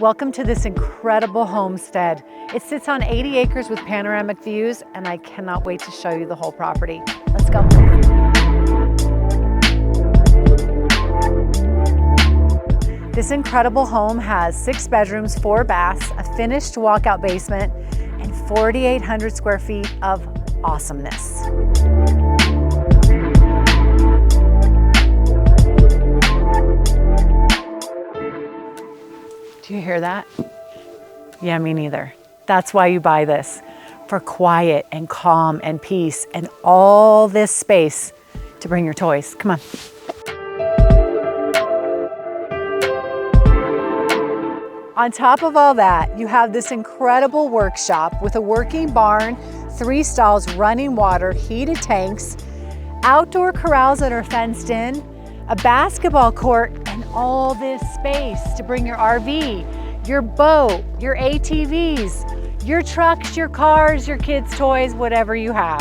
Welcome to this incredible homestead. It sits on 80 acres with panoramic views, and I cannot wait to show you the whole property. Let's go. This incredible home has 6 bedrooms, 4 baths, a finished walkout basement, and 4,800 square feet of awesomeness. Do you hear that? Yeah, me neither. That's why you buy this, for quiet and calm and peace and all this space to bring your toys. Come on. On top of all that, you have this incredible workshop with a working barn, 3 stalls, running water, heated tanks, outdoor corrals that are fenced in, a basketball court, and all this space to bring your RV, your boat, your ATVs, your trucks, your cars, your kids' toys, whatever you have.